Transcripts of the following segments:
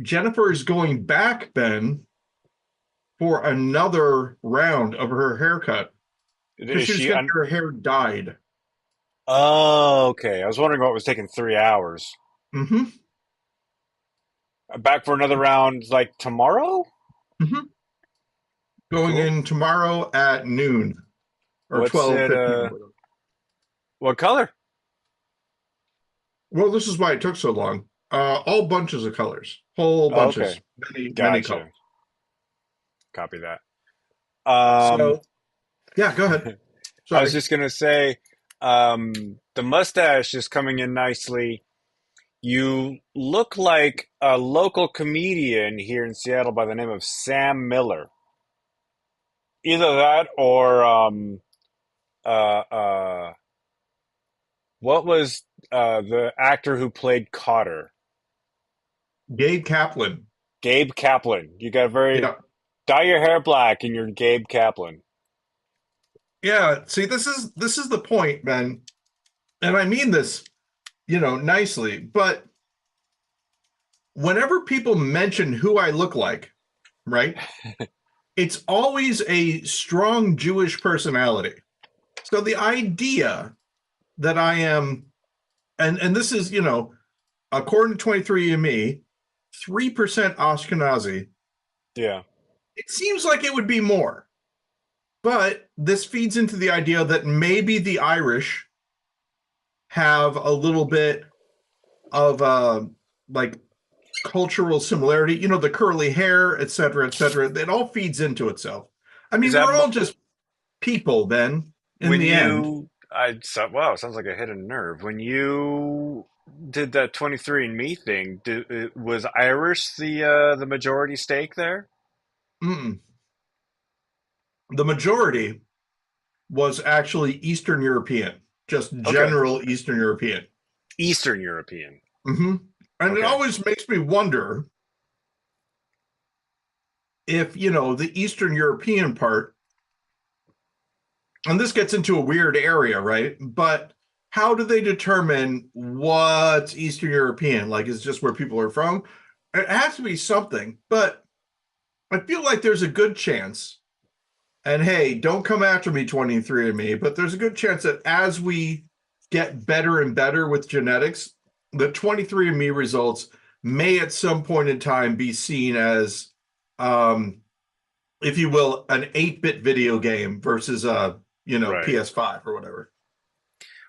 Jennifer is going back, Ben, for another round of her haircut because Is she's she getting on? her hair dyed. Oh, okay. I was wondering what was taking 3 hours. Mm-hmm. Back for another round, like tomorrow? Mm-hmm. Going Cool. in tomorrow at noon or What's it? 12:15. What color? Well, this is why it took so long. All bunches of colors, whole Oh, okay. bunches, many colors. Gotcha. Copy that. So yeah, go ahead. I was Sorry. just gonna say, the mustache is coming in nicely. You look like a local comedian here in Seattle by the name of Sam Miller. Either that or uh, uh, what was the actor who played Cotter? Gabe Kaplan. Gabe Kaplan. You got a very Yeah. dye your hair black and you're Gabe Kaplan. Yeah. See, this is the point, Ben. And I mean this, nicely, but whenever people mention who I look like, right? It's always a strong Jewish personality. So the idea that I am, and this is, according to 23andMe, 3% Ashkenazi. Yeah. It seems like it would be more, but this feeds into the idea that maybe the Irish have a little bit of like cultural similarity, the curly hair, et cetera, et cetera. It all feeds into itself. I Is mean, that we're all just people, Ben, in when the end. you? Wow, sounds like a hidden nerve. When you did that 23andMe thing, was Irish the majority stake there? Mm-mm. The majority was actually Eastern European, just Okay. general Eastern European. Eastern European. Mm-hmm. And it Okay. always makes me wonder if, the Eastern European part, and this gets into a weird area, right? But how do they determine what's Eastern European? Like, is it just where people are from? It has to be something, but I feel like there's a good chance, and hey, don't come after me, 23andMe, but there's a good chance that as we get better and better with genetics, the 23andMe results may at some point in time be seen as, um, if you will, an 8-bit video game versus a, Right. PS5 or whatever.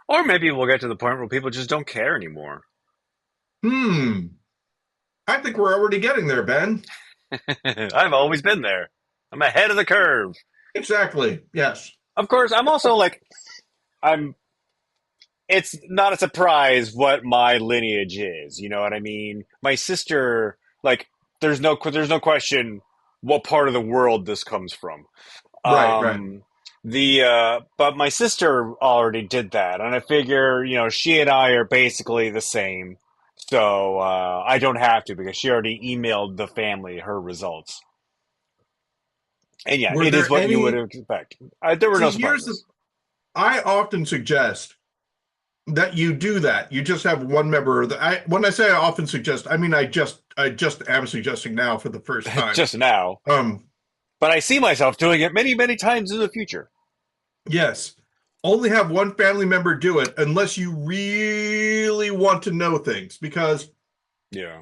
Or maybe we'll get to the point where people just don't care anymore. Hmm. I think we're already getting there, Ben. I've always been there. I'm ahead of the curve. Exactly. Yes. Of course, I'm also like I'm it's not a surprise what my lineage is. You know what I mean? My sister, like, there's no question what part of the world this comes from. Right, right. Um, but my sister already did that, and I figure, she and I are basically the same. So I don't have to because she already emailed the family her results. And yeah, Were it is there what you would any? expect. There were no See, here's the. surprises. I often suggest that you do that. You just have one member. When I say I often suggest, I mean I just am suggesting now for the first time. Just now. Um, But I see myself doing it many, many times in the future. yes, only have one family member do it unless you really want to know things, because Yeah.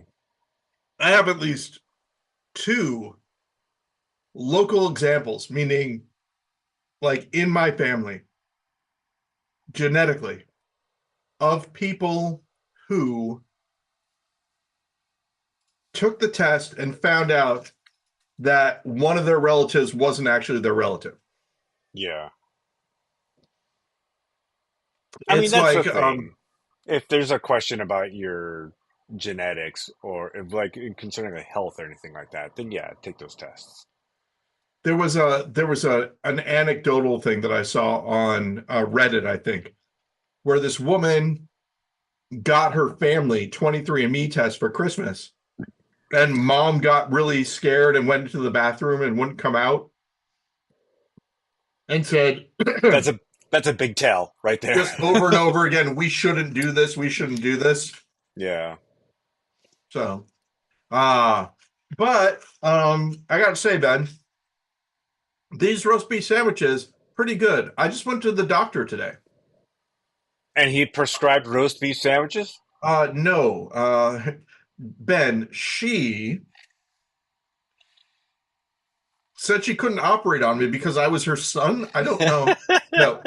I have at least two local examples, meaning like in my family, genetically, of people who took the test and found out that one of their relatives wasn't actually their relative. Yeah. I mean, It's that's the like thing. If there's a question about your genetics or if, like, concerning like health or anything like that, then yeah, take those tests. there was a an anecdotal thing that I saw on Reddit, I think, where this woman got her family 23andMe test for Christmas, and mom got really scared and went into the bathroom and wouldn't come out and said That's a that's a big tell right there. just over and over again, we shouldn't do this, we shouldn't do this. Yeah. So Uh but I gotta say, Ben, these roast beef sandwiches, pretty good. I just went to the doctor today. And he prescribed roast beef sandwiches? No, Ben, she said she couldn't operate on me because I was her son. I don't know. No,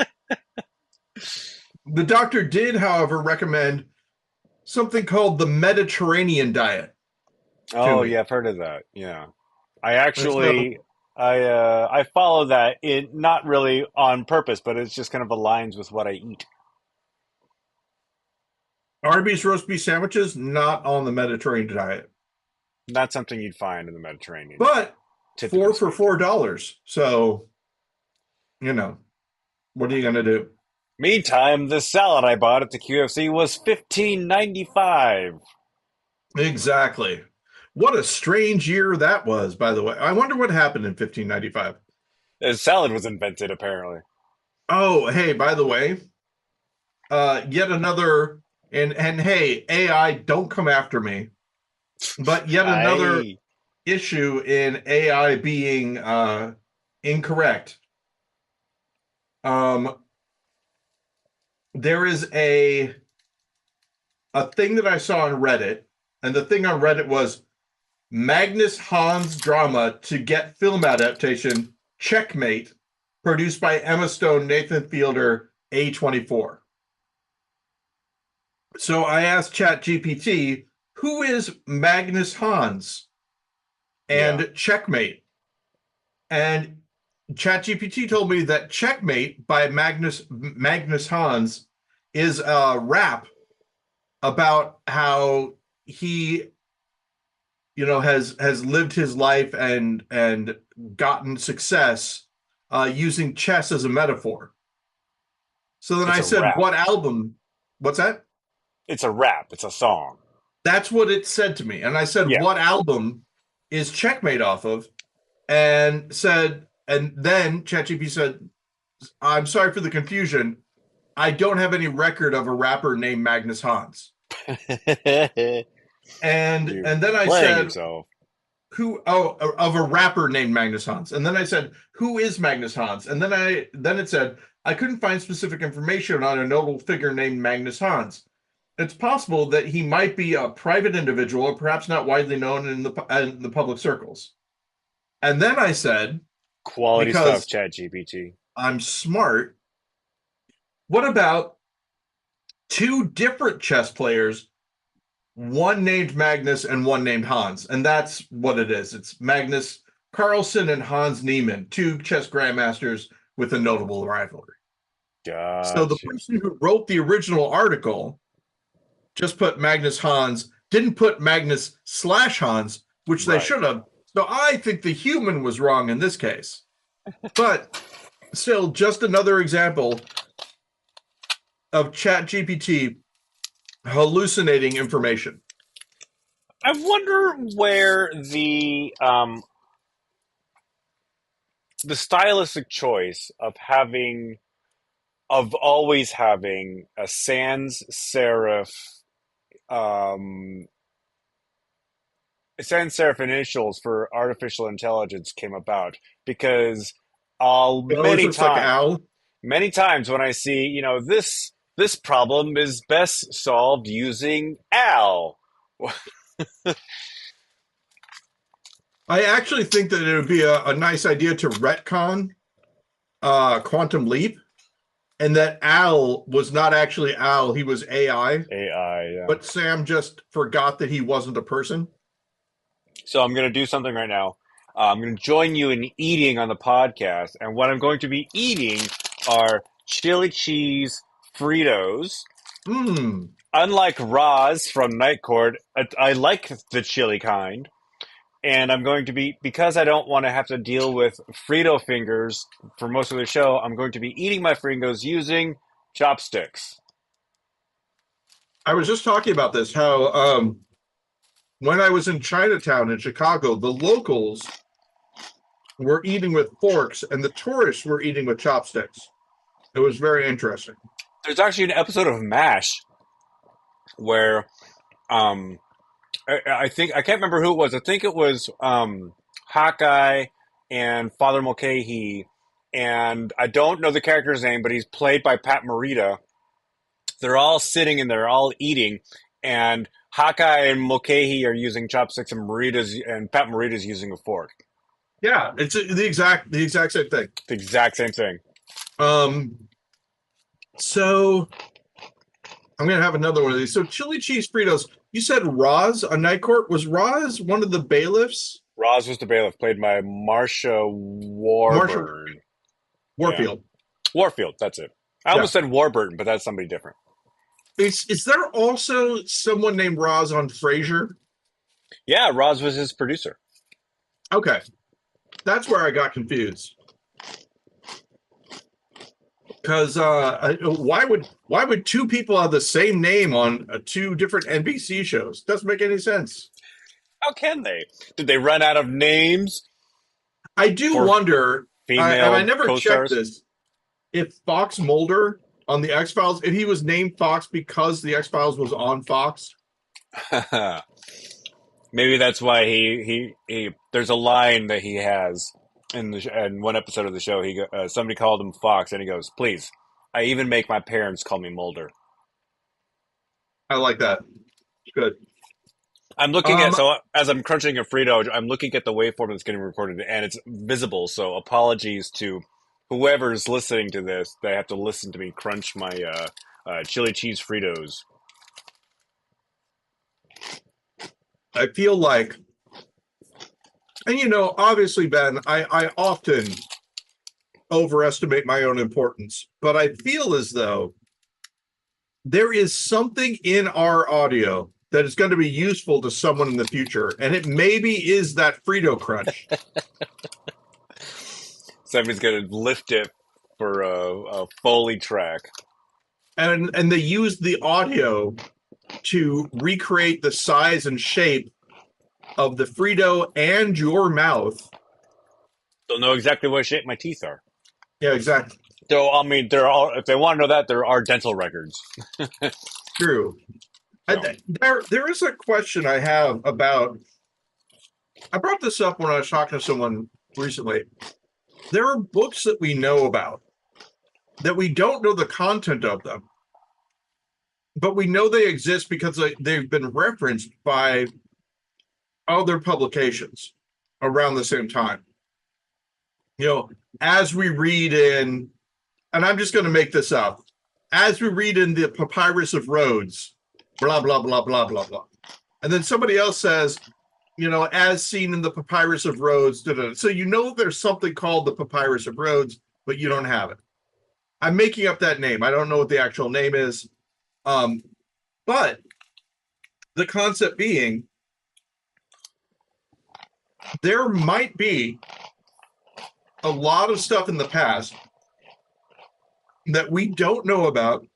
the doctor did, however, recommend something called the Mediterranean diet to Oh, me. yeah, I've heard of that. Yeah. I And so actually I follow that it not really on purpose, but it's just kind of aligns with what I eat. Arby's roast beef sandwiches, not on the Mediterranean diet, Not something you'd find in the Mediterranean, but typically four for speaking. $4. So, you know, what are you gonna do? Meantime, the salad I bought at the QFC was 15.95. Exactly. What a strange year that was, by the way. I wonder what happened in 1595. The salad was invented apparently. Oh, hey, by the way, yet another and hey, AI, don't come after me. But yet another I issue in AI being incorrect. Um, there is a thing that I saw on Reddit, and the thing on Reddit was Magnus Hans drama to get film adaptation Checkmate, produced by Emma Stone, Nathan Fielder, A24. So I asked ChatGPT, who is Magnus Hans yeah. and Checkmate? And ChatGPT told me that Checkmate by Magnus Hans is a rap about how he, has lived his life and gotten success using chess as a metaphor. So then It's I a said, rap. "What album? What's that?" It's a rap. It's a song. That's what it said to me, and I said, Yeah. "What album is Checkmate off of?" And then ChatGPT said, "I'm sorry for the confusion. I don't have any record of a rapper named Magnus Hans." And You're and then I playing said, yourself. "Who? Oh, of a rapper named Magnus Hans." And then I said, "Who is Magnus Hans?" And then it said, "I couldn't find specific information on a notable figure named Magnus Hans. It's possible that he might be a private individual or perhaps not widely known in the public circles." And then I said, Quality stuff, because Chat GPT. I'm smart, what about two different chess players, one named Magnus and one named Hans? And that's what it is. It's Magnus Carlsen and Hans Niemann, two chess grandmasters with a notable rivalry. So the Gotcha. person who wrote the original article just put Magnus Hans, didn't put Magnus slash Hans, which they Right. should have. So I think the human was wrong in this case. But still, just another example of Chat GPT hallucinating information. I wonder where the stylistic choice of always having a um sans serif initials for artificial intelligence came about because It always looks like Al. many times when I see, this problem is best solved using Al. I actually think that it would be a nice idea to retcon Quantum Leap, and that Al was not actually Al, he was AI, AI, yeah. but Sam just forgot that he wasn't a person. So I'm going to do something right now. I'm going to join you in eating on the podcast, and what I'm going to be eating are chili cheese Fritos. Hmm. Unlike Roz from Night Court, I like the chili kind, and I'm going to be because I don't want to have to deal with Frito fingers for most of the show. I'm going to be eating my Fritos using chopsticks. I was just talking about this, how when I was in Chinatown in Chicago, the locals were eating with forks and the tourists were eating with chopsticks. It was very interesting. There's actually an episode of MASH where um, I think I can't remember who it was. I think it was Hawkeye and Father Mulcahy, and I don't know the character's name, but he's played by Pat Morita. They're all sitting and they're all eating, and Hawkeye and Mulcahy are using chopsticks, and Pat Morita's using a fork. Yeah, it's the exact same thing. The exact same thing. Um, so I'm gonna have another one of these. So chili cheese Fritos. You said Roz on Night Court. Was Roz one of the bailiffs? Roz was the bailiff, played by Marsha Marshall Warburton. Yeah, Warfield. Warfield. That's it. I Yeah. almost said Warburton, but that's somebody different. Is there also someone named Roz on Frasier? Yeah, Roz was his producer. Okay, that's where I got confused. Because why would two people have the same name on two different NBC shows? Doesn't make any sense. How can they? Did they run out of names I do for wonder, and I female never checked co-stars? this, if Fox Mulder on the X Files, if he was named Fox because the X Files was on Fox. Maybe that's why he. There's a line that he has in one episode of the show. Somebody called him Fox, and he goes, "Please, I even make my parents call me Mulder." I like that. Good. I'm looking at Um, so as I'm crunching a Frito, I'm looking at the waveform that's getting recorded, and it's visible. So apologies to whoever's listening to this. They have to listen to me crunch my chili cheese Fritos. I feel like, and obviously, Ben, I often overestimate my own importance, but I feel as though there is something in our audio that is going to be useful to someone in the future, and it maybe is that Frito Crunch. Somebody's gonna lift it for a Foley track. And they use the audio to recreate the size and shape of the Frito and your mouth. They'll know exactly what shape my teeth are. Yeah, exactly. So I mean, there are. If they want to know that, there are dental records. True. So. There is a question I have about. I brought this up when I was talking to someone recently. There are books that we know about that we don't know the content of them, but we know they exist because they've been referenced by other publications around the same time. As we read in, and I'm just going to make this up, as we read in the Papyrus of Rhodes, blah, blah, blah, blah, blah, blah. And then somebody else says, as seen in the Papyrus of Rhodes. Da-da. So there's something called the Papyrus of Rhodes, but you don't have it. I'm making up that name. I don't know what the actual name is. But the concept being, there might be a lot of stuff in the past that we don't know about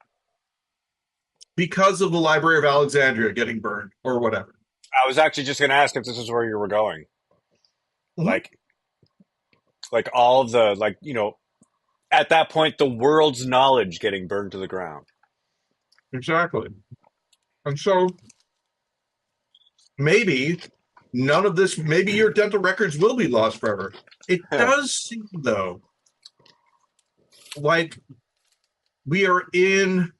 because of the Library of Alexandria getting burned or whatever. I was actually just going to ask if this is where you were going. Mhm. Like all of the at that point, the world's knowledge getting burned to the ground. Exactly. And so maybe none of this, maybe your dental records will be lost forever. It does seem, though, like we're in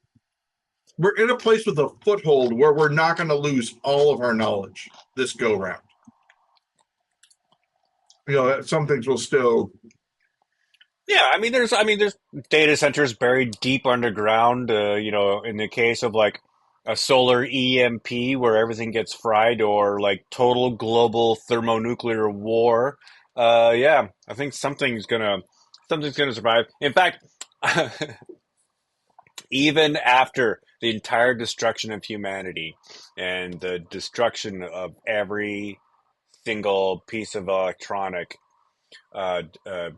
a place with a foothold where we're not going to lose all of our knowledge this go round. Some things will still. Yeah, I mean, there's data centers buried deep underground. In the case of like a solar EMP where everything gets fried, or like total global thermonuclear war. Yeah, I think something's gonna survive. In fact, even after the entire destruction of humanity and the destruction of every single piece of uh, uh, uh,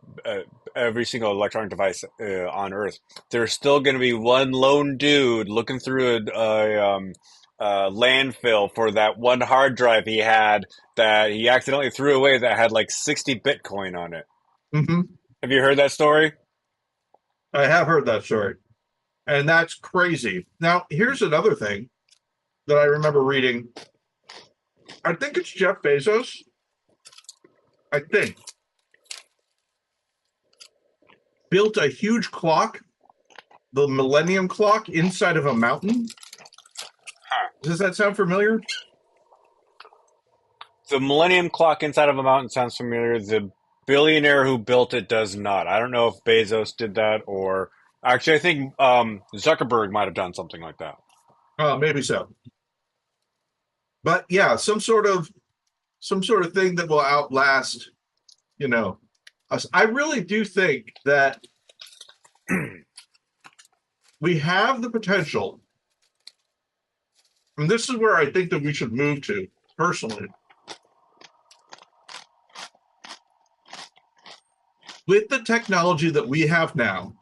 every single electronic device on Earth, there's still going to be one lone dude looking through a landfill for that one hard drive he had that he accidentally threw away that had like 60 Bitcoin on it. Mhm. Have you heard that story? I have heard that story, and that's crazy. Now, here's another thing that I remember reading. I think it's Jeff Bezos. I think built a huge clock, the Millennium Clock, inside of a mountain. Huh. Does that sound familiar? The Millennium Clock inside of a mountain sounds familiar. The billionaire who built it does not. I don't know if Bezos did that or actually, I think Zuckerberg might have done something like that. Maybe so. But yeah, some sort of thing that will outlast, you know, us. I really do think that we have the potential, and this is where I think that we should move to personally. With the technology that we have now,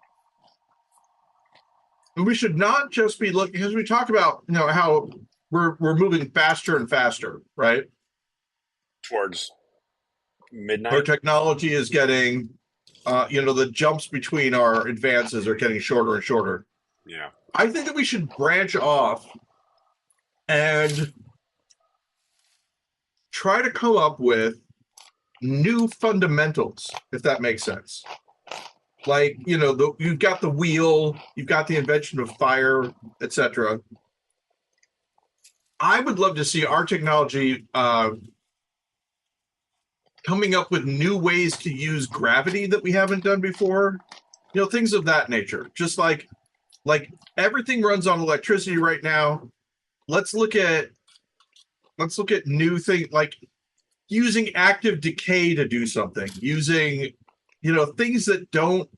we should not just be looking, because we talk about, how we're moving faster and faster, right? Towards Our midnight. technology is getting, the jumps between our advances are getting shorter and shorter. Yeah. I think that we should branch off and try to come up with new fundamentals, if that makes sense. Like, you've got the wheel, you've got the invention of fire, etc. I would love to see our technology coming up with new ways to use gravity that we haven't done before. Things of that nature. Just like everything runs on electricity right now. Let's look at new things like using active decay to do something, using things that don't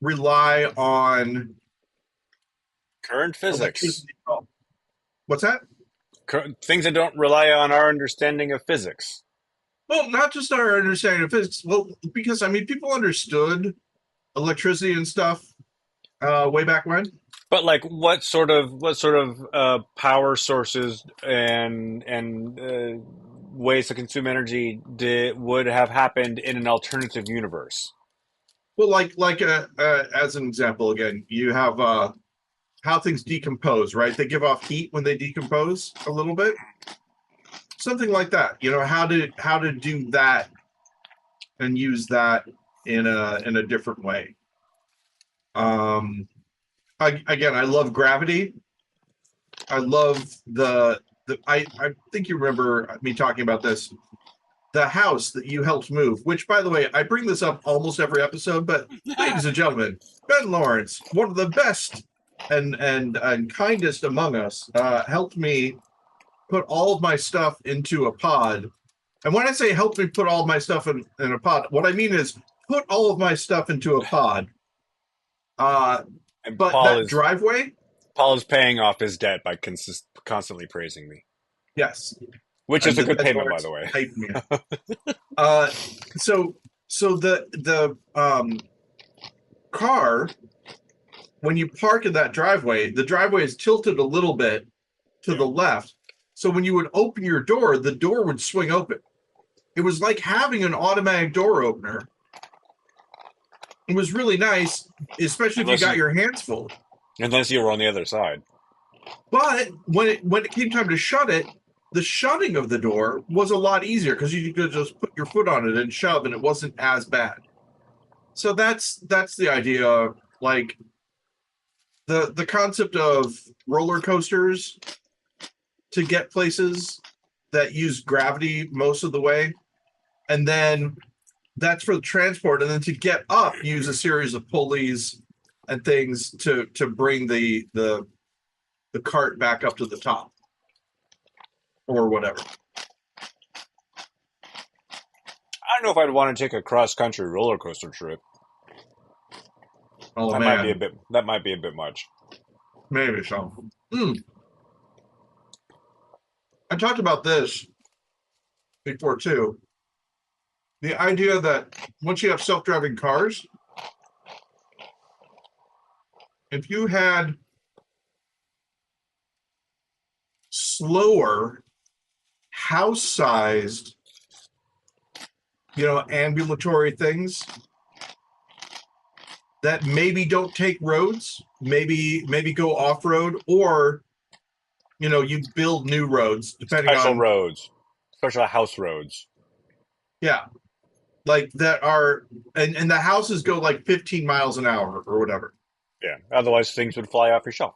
rely on Current physics. electricity. What's that? Things that don't rely on our understanding of physics. Well, not just our understanding of physics. Well, because I mean, people understood electricity and stuff way back when. But like, what sort of power sources and ways to consume energy would have happened in an alternative universe? Well, like as an example, again, you have how things decompose, right? They give off heat when they decompose a little bit, something like that. How to do that and use that in a different way. Um, Again, I love gravity. I love the. I think you remember me talking about this. The house that you helped move, which, by the way, I bring this up almost every episode, but ladies and gentlemen, Ben Lawrence, one of the best and kindest among us, helped me put all of my stuff into a pod. And when I say help me put all of my stuff in a pod, what I mean is put all of my stuff into a pod. Uh, And but that driveway, Paul is paying off his debt by constantly praising me, yes, which is and a the good Ben payment, by Lawrence the way. hyped me up. Uh, so so the car, when you park in that driveway, the driveway is tilted a little bit to Yeah. the left. So when you would open your door, the door would swing open. It was like having an automatic door opener. It was really nice, especially if you Unless got you your hands full. unless you were on the other side. But when it came time to shut it, the shutting of the door was a lot easier because you could just put your foot on it and shove, and it wasn't as bad. So that's the idea. Like the concept of roller coasters to get places that use gravity most of the way, and then that's for the transport, and then to get up, use a series of pulleys and things to bring the cart back up to the top or whatever. I don't know if I'd want to take a cross country roller coaster trip. Oh That man, might be a bit much. maybe so. I talked about this before too. The idea that once you have self-driving cars, if you had slower house-sized, ambulatory things that maybe don't take roads, maybe go off-road, or you build new roads depending Special on roads. especially house roads. Yeah, like that are, and the houses go like 15 miles an hour or whatever. Yeah, otherwise things would fly off your shelf.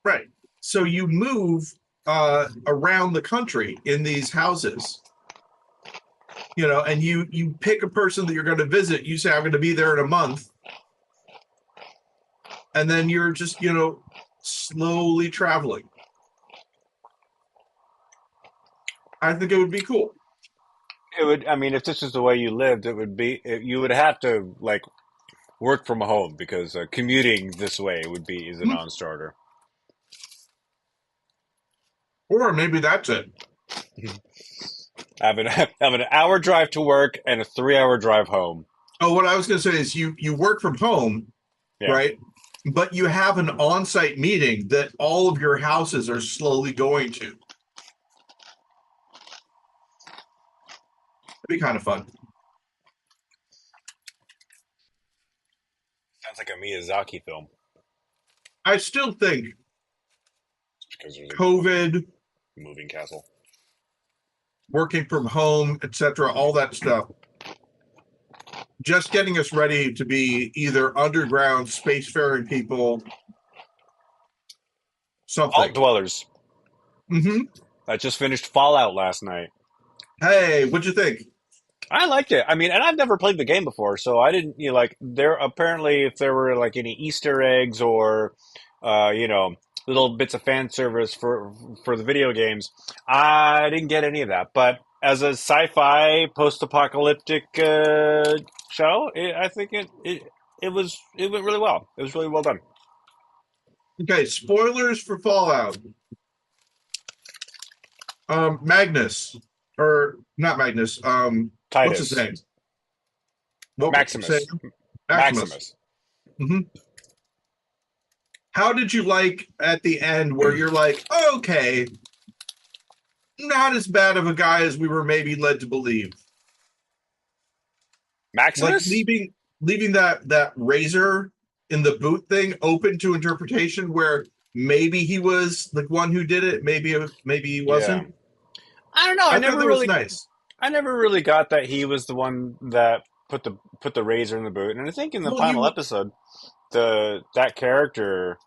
Right. So you move around the country in these houses, and you pick a person that you're going to visit. You say, I'm going to be there in a month, and then you're just, slowly traveling. I think it would be cool. It would. I mean, if this is the way you lived, it would be. You would have to like work from home because commuting this way would be is a Hmm. non-starter. Or maybe that's it. Have an hour drive to work and a 3 hour drive home. Oh, what I was going to say is you work from home, Yeah. right? But you have an on-site meeting that all of your houses are slowly going to. It'd be kind of fun. Sounds like a Miyazaki film I still think because there's a COVID, moving castle. working from home, etc., all that stuff, just getting us ready to be either underground spacefaring people, Vault something. Dwellers. Hmm. I just finished Fallout last night. Hey, what'd you think? I liked it. I mean, and I've never played the game before, so I didn't, like there apparently if there were like any Easter eggs or little bits of fan service for the video games, I didn't get any of that. But as a sci-fi post-apocalyptic show, I think it went really well. It was really well done. Okay, spoilers for Fallout. Magnus, or not Magnus. What's his Titus, name? What were you saying? Maximus, Maximus. Maximus. Hmm. How did you like at the end where you're like, okay, not as bad of a guy as we were maybe led to believe? Like Maximus? leaving that razor in the boot thing open to interpretation, where maybe he was the one who did it, maybe he Yeah. wasn't. I don't know. I thought that was nice. I never really got that he was the one that put the razor in the boot. And I think in the Well, final you episode, the that character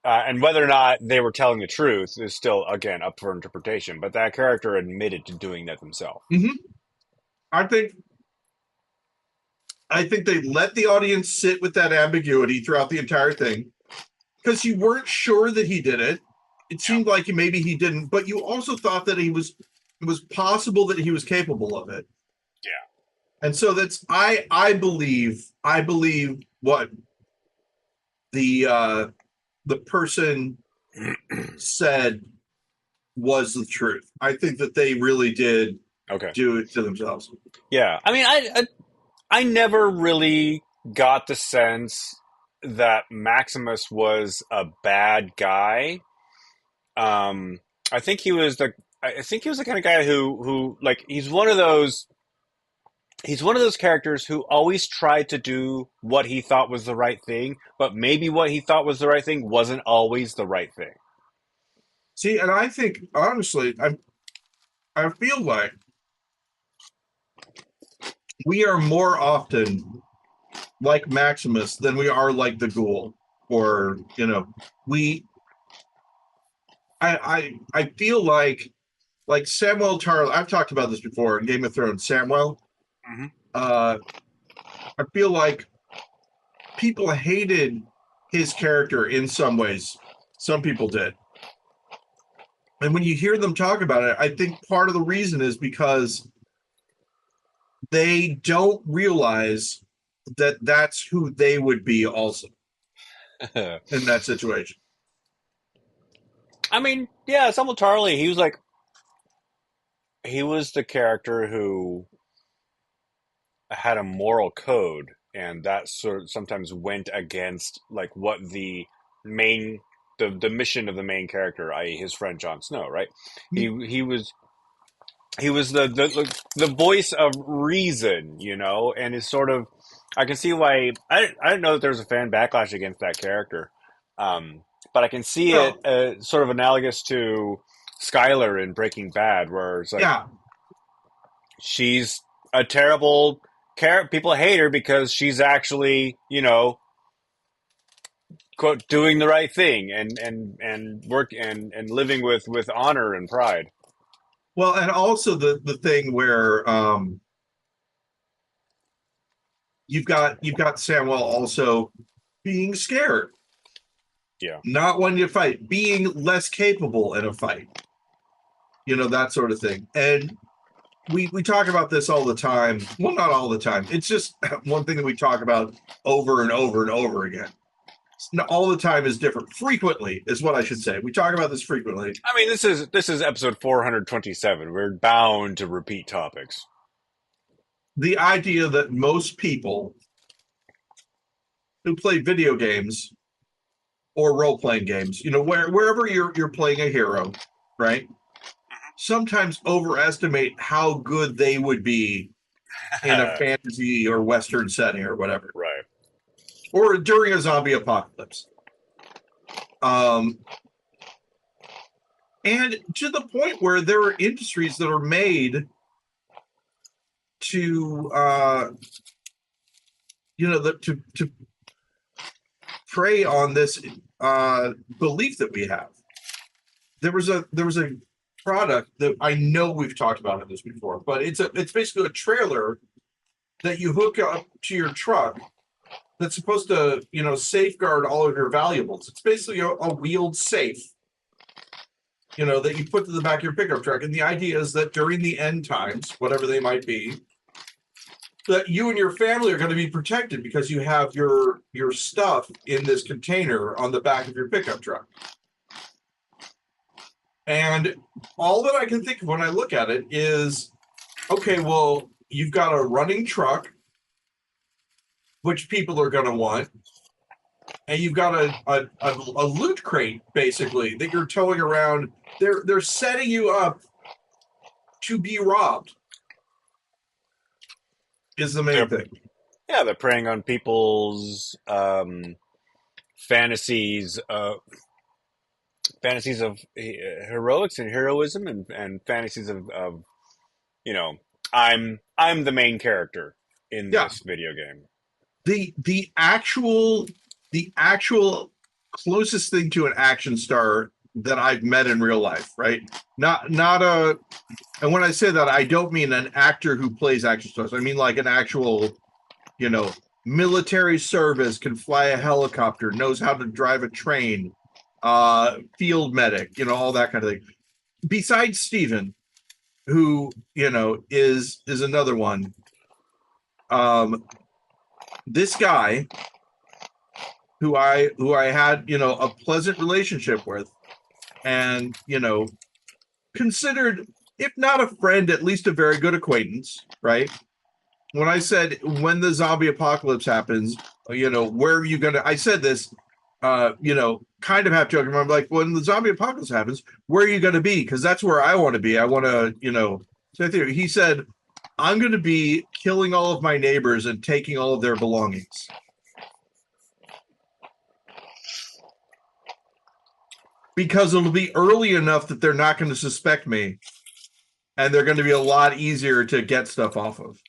and whether or not they were telling the truth is still again up for interpretation. But that character admitted to doing that themselves. mhm. I think I think they let the audience sit with that ambiguity throughout the entire thing because you weren't sure that he did it. It Yeah. seemed like maybe he didn't, but you also thought that it was possible that he was capable of it. Yeah. And so that's I believe what the person said was the truth. I think that they really did Okay. do it to themselves. Yeah. I mean, I never really got the sense that Maximus was a bad guy. Um, I think he was the kind of guy who like he's one of those characters who always tried to do what he thought was the right thing, but maybe what he thought was the right thing wasn't always the right thing. See, and I think honestly, I feel like we are more often like Maximus than we are like the Ghoul, or we. I feel like Samuel Tarly. I've talked about this before in Game of Thrones. Samuel. Hmm. Uh, I feel like people hated his character in some ways. Some people did. And when you hear them talk about it, I think part of the reason is because they don't realize that that's who they would be also in that situation. I mean, yeah, Samuel Tarly, he was the character who had a moral code, and that sort of sometimes went against like what main the mission of the main character, i.e., his friend Jon Snow, right? He was the voice of reason, and is sort of. I can see why. I didn't know that there was a fan backlash against that character, but I can see it Well, sort of analogous to Skylar in Breaking Bad, where it's like yeah. She's a terrible character. People hate her because she's actually, quote, doing the right thing and work and living with honor and pride. Well, and also the thing where you've got Samuel also being scared, Yeah. not wanting to fight, being less capable in a fight, that sort of thing. And we talk about this all the time. Well, not all the time. It's just one thing that we talk about over and over and over again. All the time is different. Frequently is what I should say. We talk about this frequently. I mean, this is episode 427. We're bound to repeat topics. The idea that most people who play video games or role playing games, wherever you're playing a hero, right? Sometimes overestimate how good they would be in a fantasy or Western setting or whatever, Right. or during a zombie apocalypse. And to the point where there are industries that are made to, to prey on this belief that we have. There was a product that I know we've talked about this before, but it's basically a trailer that you hook up to your truck that's supposed to safeguard all of your valuables. It's basically a wheeled safe, that you put to the back of your pickup truck. And the idea is that during the end times, whatever they might be, that you and your family are going to be protected because you have your stuff in this container on the back of your pickup truck. And all that I can think of when I look at it is, okay, well, you've got a running truck, which people are going to want, and you've got a loot crate basically that you're towing around. They're setting you up to be robbed. Is the main thing. Yeah, they're preying on people's fantasies fantasies of heroics and heroism and fantasies of I'm the main character in Yeah. this video game. The actual closest thing to an action star that I've met in real life, right? Not a and when I say that, I don't mean an actor who plays action stars. I mean like an actual, military service, can fly a helicopter, knows how to drive a train, field medic, all that kind of thing. Besides Steven, who, is another one. This guy who I had, a pleasant relationship with, and, considered, if not a friend, at least a very good acquaintance, right? When I said, when the zombie apocalypse happens, where are you gonna? I said this, kind of half joking. I'm like, when the zombie apocalypse happens, where are you gonna be? Because that's where I want to be. I want to, So he said, I'm going to be killing all of my neighbors and taking all of their belongings. Because it'll be early enough that they're not going to suspect me, and they're going to be a lot easier to get stuff off of.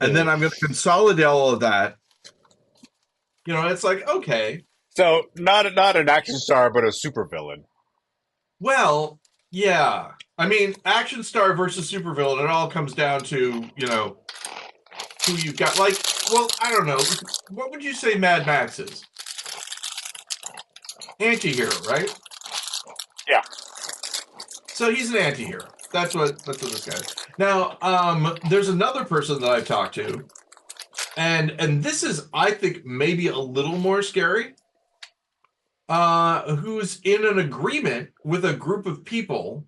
And then I'm going to consolidate all of that. It's like, okay. So not an action star, but a supervillain. Well, yeah. I mean, action star versus supervillain, it all comes down to, who you've got. Like, well, I don't know. What would you say Mad Max is? Anti-hero, right? Yeah. So he's an anti-hero. That's what this guy is. Now, there's another person that I've talked to, and this is, I think, maybe a little more scary. Who's in an agreement with a group of people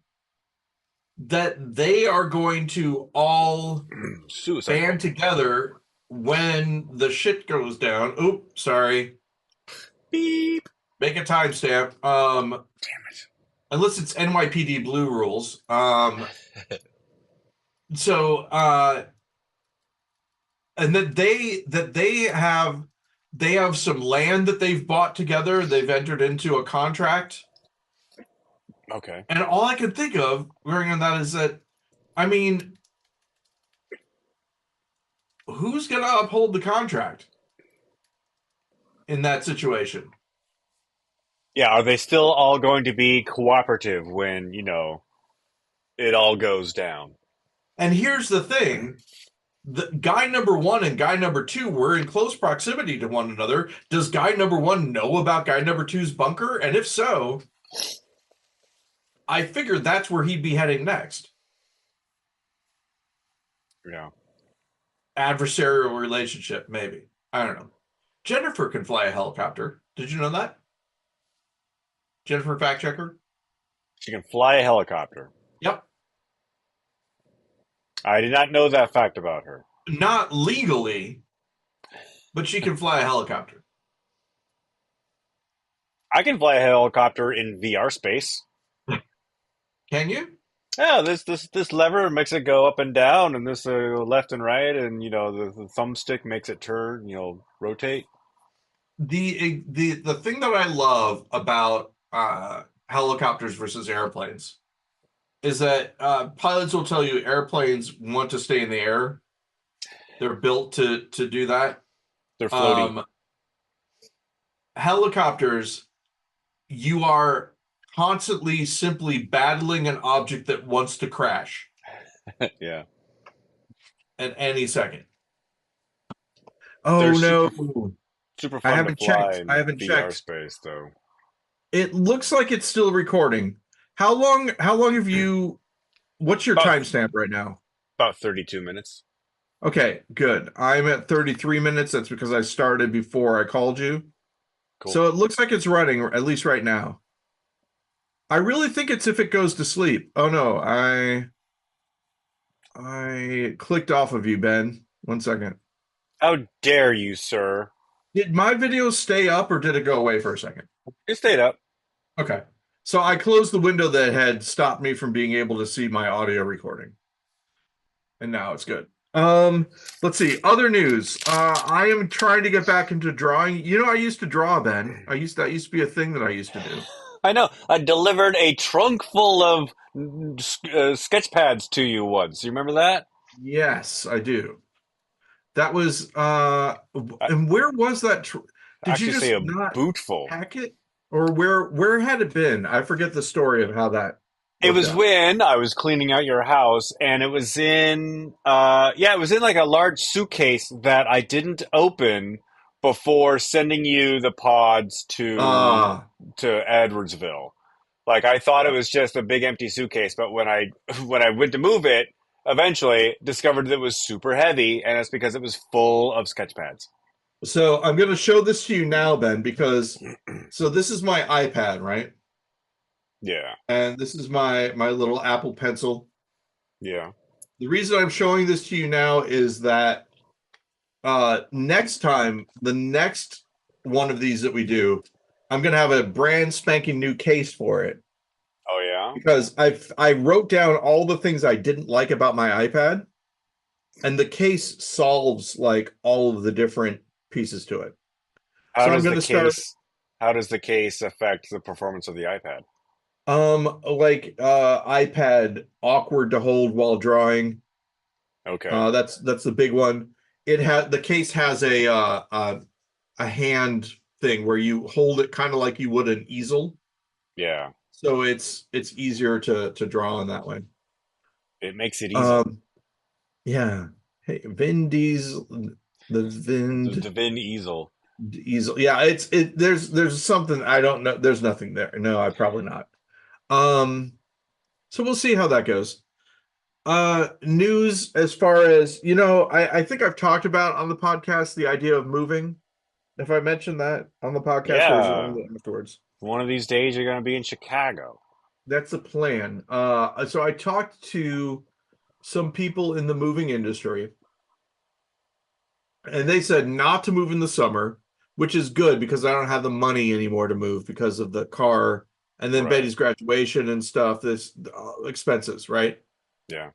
that they are going to all band together when the shit goes down. Oops, sorry. Beep. Make a timestamp. Damn it. Unless it's NYPD Blue rules. So, and that they have some land that they've bought together. They've entered into a contract. Okay. And all I can think of, going on that, is that, I mean, who's going to uphold the contract in that situation? Yeah, are they still all going to be cooperative when, it all goes down? And here's the thing. The guy number one and guy number two were in close proximity to one another. Does guy number one know about guy number two's bunker? And if so, I figured that's where he'd be heading next. Yeah. Adversarial relationship, maybe. I don't know. Jennifer can fly a helicopter. Did you know that? Jennifer, fact checker? She can fly a helicopter. Yep. I did not know that fact about her. Not legally, but she can fly a helicopter. I can fly a helicopter in VR space. Can you? Yeah, this lever makes it go up and down, and this left and right, and the thumbstick makes it turn, rotate. The thing that I love about helicopters versus airplanes is that pilots will tell you airplanes want to stay in the air. They're built to do that. They're floaty. Helicopters, you are constantly simply battling an object that wants to crash Yeah, at any second. they're Oh super no. super I fun to haven't fly checked. I in haven't VR checked. space, though. It looks like it's still recording. How long have you what's your About timestamp right now? about 32 minutes. Okay, good. I'm at 33 minutes. That's because I started before I called you. Cool. So it looks like it's running, at least right now. I really think it's if it goes to sleep. Oh no, I clicked off of you, Ben. 1 second. How dare you, sir? Did my video stay up or did it go away for a second? It stayed up. Okay. So I closed the window that had stopped me from being able to see my audio recording. And now it's good. Let's see. Other news. I am trying to get back into drawing. You know, I used to draw, Ben. That used to be a thing that I used to do. I know. I delivered a trunk full of sketch pads to you once. You remember that? Yes, I do. That was I and where was that did you actually say just a not boot full. hack it? Or where had it been? I forget the story of how that It worked was out. when I was cleaning out your house, and it was in it was in like a large suitcase that I didn't open before sending you the pods Ah, to Edwardsville. Like I thought it was just a big empty suitcase, but when I when I went to move it, eventually discovered that it was super heavy, and it's because it was full of sketch pads. so I'm going to show this to you now, Ben, because so this is my iPad, right? Yeah, And this is my little Apple Pencil. yeah. The reason I'm showing this to you now is that next time, the next one of these that we do, I'm going to have a brand spanking new case for it Oh yeah. because I wrote down all the things I didn't like about my iPad, and the case solves like all of the different pieces to it. How So I'm does going the to start case how does the case affect the performance of the iPad? like iPad awkward to hold while drawing. Okay. That's the big one. It had the case has a hand thing where you hold it kind of like you would an easel, Yeah. so it's easier to draw on that way. It makes it easel. Um, yeah. Hey, Vin Diesel, the The Vin Vin easel. easel. Yeah, there's something I don't know. There's nothing there. No, I probably not. Um, so we'll see how that goes. News as far as I think I've talked about on the podcast the idea of moving. If I mentioned that on the podcast, or is it Yeah. only afterwards? One of these days you're going to be in Chicago. That's the plan. So I talked to some people in the moving industry, and they said not to move in the summer, which is good because I don't have the money anymore to move because of the car and then Right. Betty's graduation and stuff. This expenses, right? Yeah.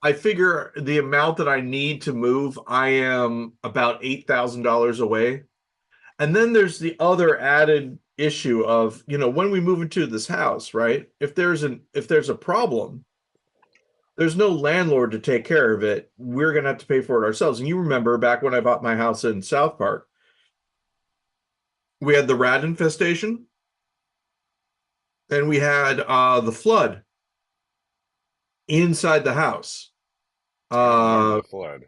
I figure the amount that I need to move, I am about $8,000 away. And then there's the other added issue of, when we move into this house, right? If there's a problem, there's no landlord to take care of it. We're gonna have to pay for it ourselves. And you remember back when I bought my house in South Park, we had the rat infestation and we had the flood inside the house. I don't remember Uh the flood.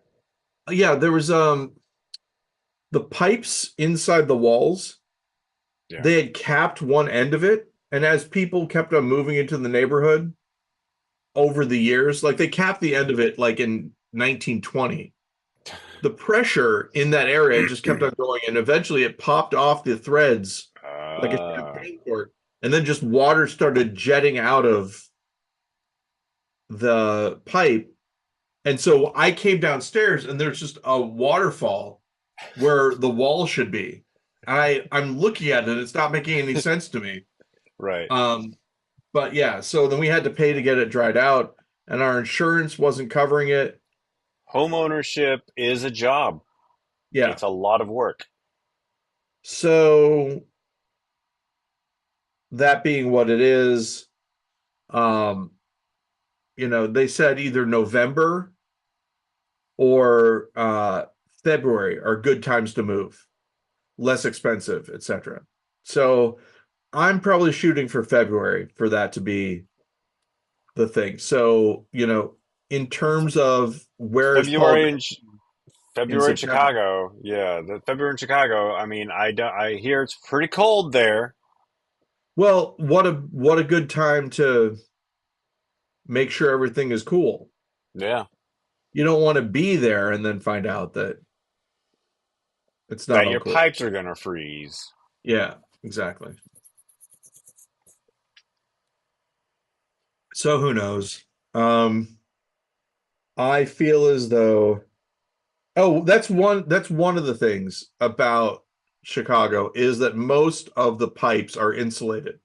yeah, there was the pipes inside the walls, Yeah. they had capped one end of it, and as people kept on moving into the neighborhood over the years, like they capped the end of it like in 1920. The pressure in that area just kept on going, and eventually it popped off the threads like a Uh, champagne cork, and then just water started jetting out of the pipe. And so I came downstairs, and there's just a waterfall where the wall should be. I'm looking at it, it's not making any sense to me. right. Um, but yeah, so then we had to pay to get it dried out, and our insurance wasn't covering it. Home ownership is a job. Yeah. It's a lot of work. So that being what it is, um, they said either November or February are good times to move, less expensive, etc. So I'm probably shooting for February for that to be the thing. So, in terms of where is Paul February going in in February in September? Chicago. Yeah, the February in Chicago. I mean, I hear it's pretty cold there. Well, what a good time to make sure everything is cool. Yeah, You don't want to be there and then find out that it's not that all your cool. pipes are gonna freeze. Yeah, exactly. So who knows? Um, I feel as though that's one of the things about Chicago is that most of the pipes are insulated.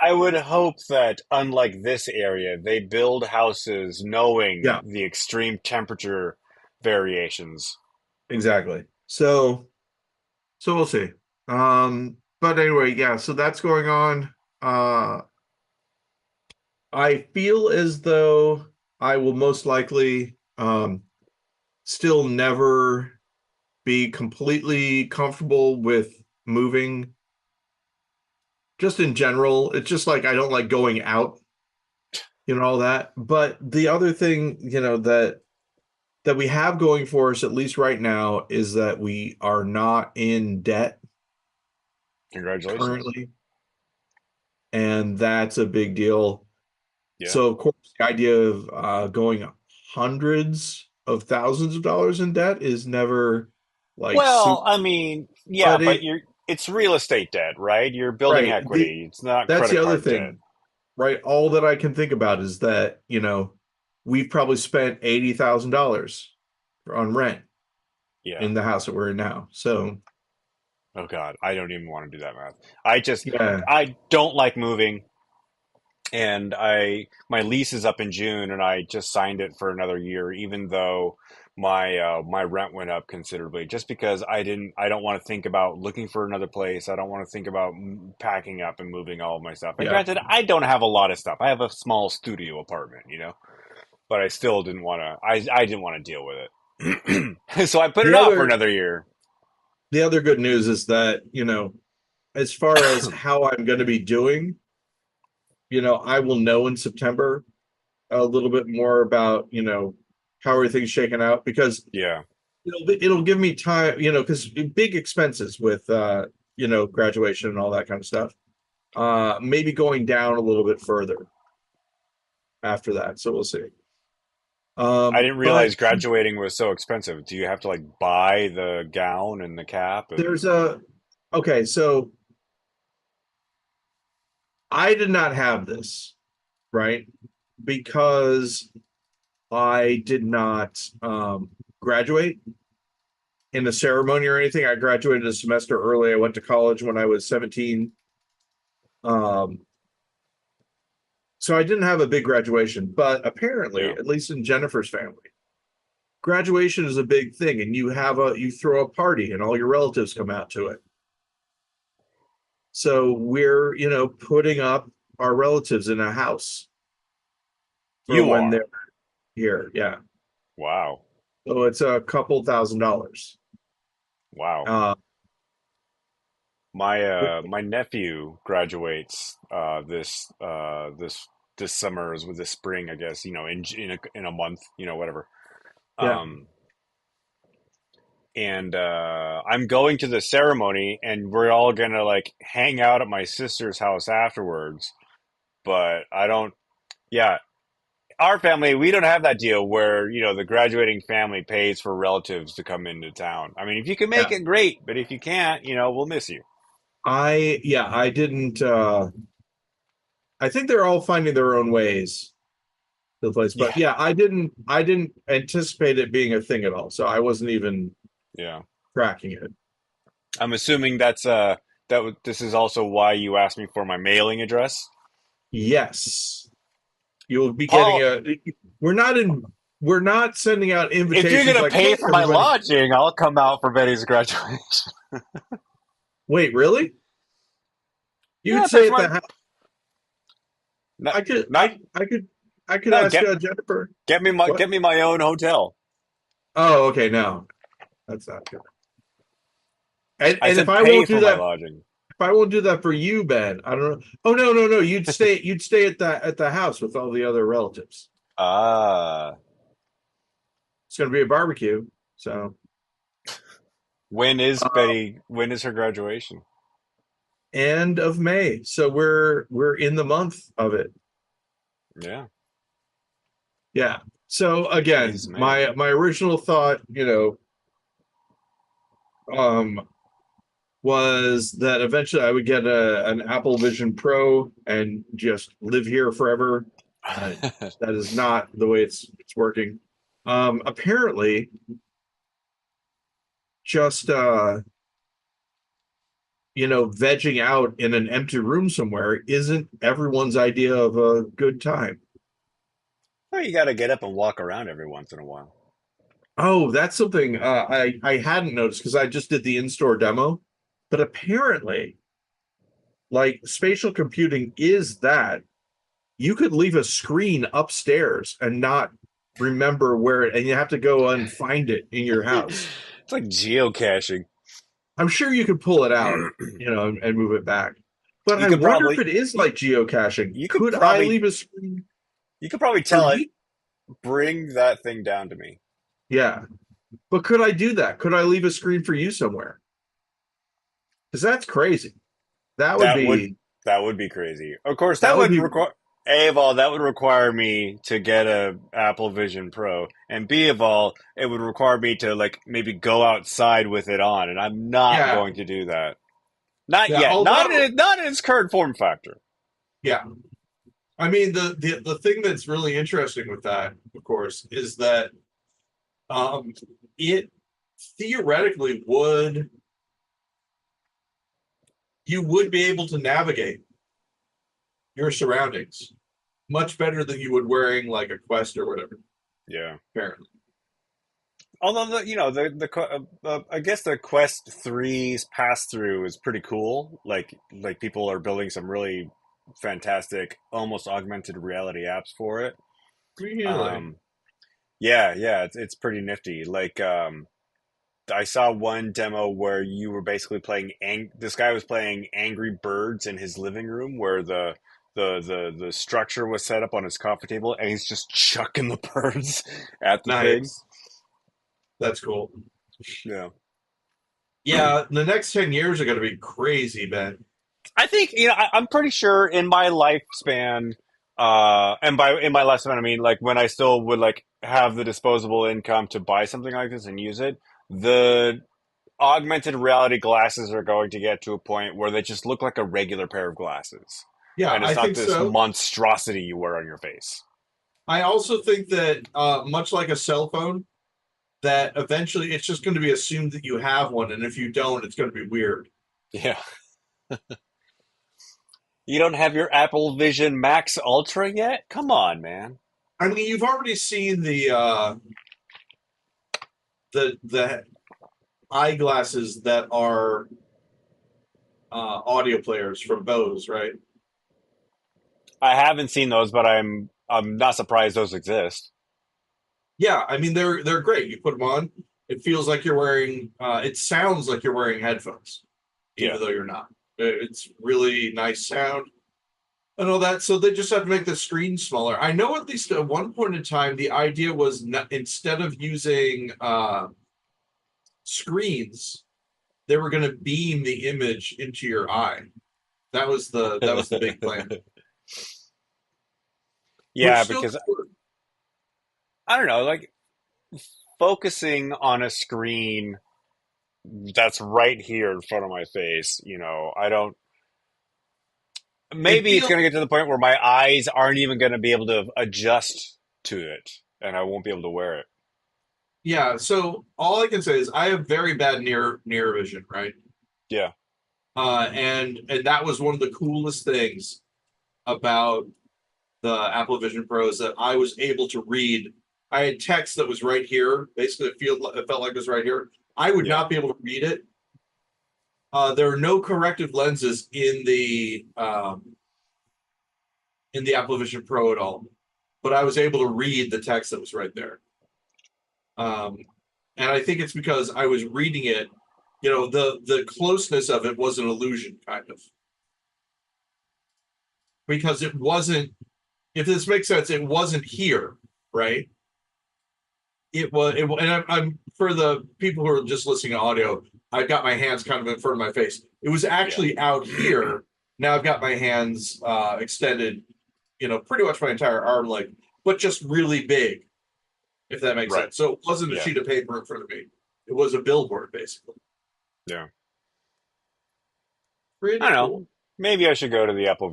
I would hope that, unlike this area, they build houses knowing Yeah, the extreme temperature variations. exactly. So we'll see. But anyway, yeah, so that's going on. I feel as though I will most likely still never be completely comfortable with moving just in general. It's just like I don't like going out, all that. But the other thing, that we have going for us, at least right now, is that we are not in debt Congratulations. currently, and that's a big deal. Yeah. So, of course, the idea of going hundreds of thousands of dollars in debt is never like Well, super, I mean, yeah, but but it's real estate debt, right? You're building right. The equity. It's not That's the credit other card debt. thing, right? All that I can think about is that, we've probably spent $80,000 on rent Yeah. in the house that we're in now. So, Oh God, I don't even want to do that math. yeah, I don't like moving, and I my lease is up in June, and I just signed it for another year, even though my rent went up considerably. Just because I don't want to think about looking for another place. I don't want to think about packing up and moving all of my stuff. And yeah. granted, I don't have a lot of stuff. I have a small studio apartment, but I still didn't want to. I didn't want to deal with it, so I put it The off for other another year. the other good news is that, as far as how I'm going to be doing, I will know in September a little bit more about, how everything's shaking out because Yeah. it'll give me time, because big expenses with graduation and all that kind of stuff. Maybe going down a little bit further after that. So we'll see. I didn't But realize graduating was so expensive. Do you have to like buy the gown and the cap there's and a okay, so I did not have this, right? Because I did not graduate in a ceremony or anything. I graduated a semester early. I went to college when I was 17. Um, so I didn't have a big graduation, but apparently, yeah. at least in Jennifer's family, graduation is a big thing, and you throw a party, and all your relatives come out to it. So we're putting up our relatives in a house for You when are. they're here. Yeah. Wow. So it's a couple $1,000s. Wow. Uh, My nephew graduates this summer is with this spring, I guess, in a month, whatever. yeah. Um and I'm going to the ceremony, and we're all gonna like hang out at my sister's house afterwards. But I don't. Yeah, our family, we don't have that deal where the graduating family pays for relatives to come into town. I mean, if you can make Yeah. it, great. But if you can't, we'll miss you. I didn't I think they're all finding their own ways to the place. But Yeah, yeah, I didn't anticipate it being a thing at all. So I wasn't even yeah. tracking it. I'm assuming this is also why you asked me for my mailing address. Yes. You'll be getting Paul, a we're not sending out if you're invitations gonna like, pay hey for my everybody. lodging, I'll come out for Betty's graduation. Wait, really? You Yeah, could pay stay for at the my house. not I could not I could no ask get Jennifer. get me my What? get me my own hotel. Oh, okay, no. That's not good. I And if said I pay won't for do my that lodging. if I won't do that for you, Ben, I don't know. Oh no. You'd stay at the house with all the other relatives. Ah, It's gonna be a barbecue. So uh, When is her graduation? end of May. So we're in the month of it. Yeah, Yeah. So again, Jesus May. my original thought, um, was that eventually I would get an Apple Vision Pro and just live here forever. Uh, that is not the way it's working. Apparently, just vegging out in an empty room somewhere isn't everyone's idea of a good time. Well, you got to get up and walk around every once in a while. Oh, that's something I hadn't noticed because I just did the in-store demo, but apparently, like spatial computing is that you could leave a screen upstairs and not remember where it, and you have to go and find it in your house. It's like geocaching. I'm sure you could pull it out, and move it back. But You I could wonder if probably it is you, like geocaching. you could Could I probably leave a screen for tell it, you? bring that thing down to me. Yeah. But could I do that? Could I leave a screen for you somewhere? Because that's crazy. That would That would be that would be crazy. Of course, that that would would be require A of all, that would require me to get a Apple Vision Pro, and B of all, it would require me to like maybe go outside with it on, and I'm not yeah. going to do that. Not Yeah. yet. Although, Not in its current form factor. yeah. I mean the thing that's really interesting with that, of course, is that um it theoretically would you would be able to navigate your surroundings much better than you would wearing like a Quest or whatever, Yeah. apparently. Although I guess the Quest Three's pass through is pretty cool. Like people are building some really fantastic, almost augmented reality apps for it. Really Um, yeah, it's pretty nifty. I saw one demo where you were basically this guy was playing Angry Birds in his living room, where the structure was set up on his coffee table, and he's just chucking the birds at the thing. nice. That's cool. Yeah. Yeah, the next 10 years are going to be crazy, Ben. I think I'm pretty sure in my lifespan, and by in my lifespan I mean like when I still would like have the disposable income to buy something like this and use it, the augmented reality glasses are going to get to a point where they just look like a regular pair of glasses, Yeah, and I it's not think this so. monstrosity you wear on your face. I also think that much like a cell phone, that eventually it's just going to be assumed that you have one, and if you don't, it's going to be weird. Yeah, you don't have your Apple Vision Max Ultra yet? Come on, man. I mean, you've already seen the eyeglasses that are audio players from Bose, right? I haven't seen those, but I'm not surprised those exist. Yeah, I mean they're great. You put them on, it feels like you're wearing. It sounds like you're wearing headphones, Yeah. even though you're not. It's really nice sound and all that. So they just have to make the screen smaller. I know at least at one point in time, the idea was not, instead of using screens, they were going to beam the image into your eye. That was the big plan, which Yeah, still because could work. I don't know, like focusing on a screen that's right here in front of my face, I don't, It maybe it's feels going to get to the point where my eyes aren't even going to be able to adjust to it and I won't be able to wear it. yeah. So all I can say is I have very bad near vision, right? Yeah. And that was one of the coolest things about the Apple Vision Pro is that I was able to read. I had text that was right here. Basically, it felt like it was right here. I would Yeah. not be able to read it. There are no corrective lenses in the Apple Vision Pro at all, but I was able to read the text that was right there. Um, and I think it's because I was reading it. The closeness of it was an illusion, kind of, because it wasn't. If this makes sense, it wasn't here, right? It was, and I'm for the people who are just listening to audio. I've got my hands kind of in front of my face. It was Yeah. actually out here. Now I've got my hands extended, pretty much my entire arm length, but just really big, if that makes Right. sense. So it wasn't a Yeah. sheet of paper in front of me. It was a billboard, basically. Yeah. I Pretty don't cool. know. Maybe I should go to the Apple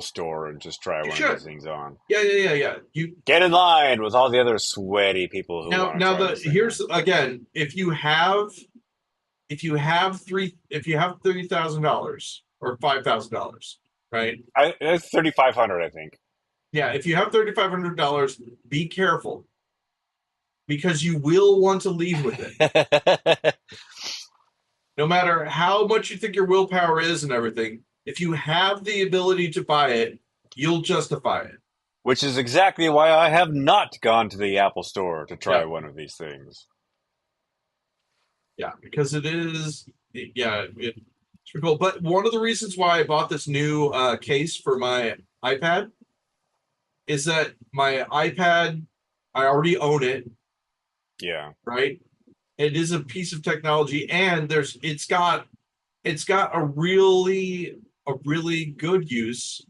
store and just try You one of these should. things on. Yeah, yeah, yeah, yeah. You Get in line with all the other sweaty people who now want to now try the this thing here's on. again, if you have $30,000 or $5,000, right? It's 3,500, I think. Yeah, if you have $3,500, be careful because you will want to leave with it. No matter how much you think your willpower is and everything, if you have the ability to buy it, you'll justify it. Which is exactly why I have not gone to the Apple store to try Yeah, one of these things. yeah, because yeah, it's pretty cool. But one of the reasons why I bought this new case for my iPad is that my iPad, I already own it, Yeah. right? It is a piece of technology, and it's got a really good use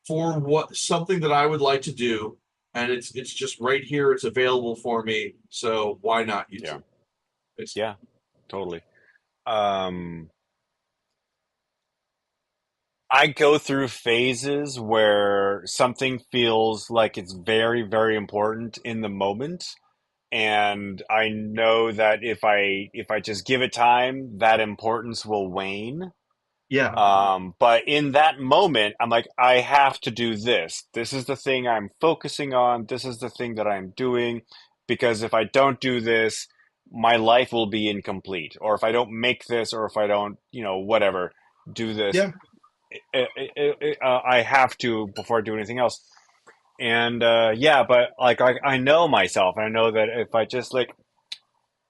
for what something that I would like to do, and it's just right here. It's available for me, so why not use Yeah. it? Basically. Yeah. Totally. Um, I go through phases where something feels like it's very, very important in the moment, and I know that if I just give it time, that importance will wane. Yeah, But in that moment, I'm like, I have to do this. This is the thing I'm focusing on. This is the thing that I'm doing. Because if I don't do this, my life will be incomplete. Or if I don't make this, or if I don't, whatever, do this, yeah, I have to before I do anything else. And yeah, but like I know myself. I know that if I just like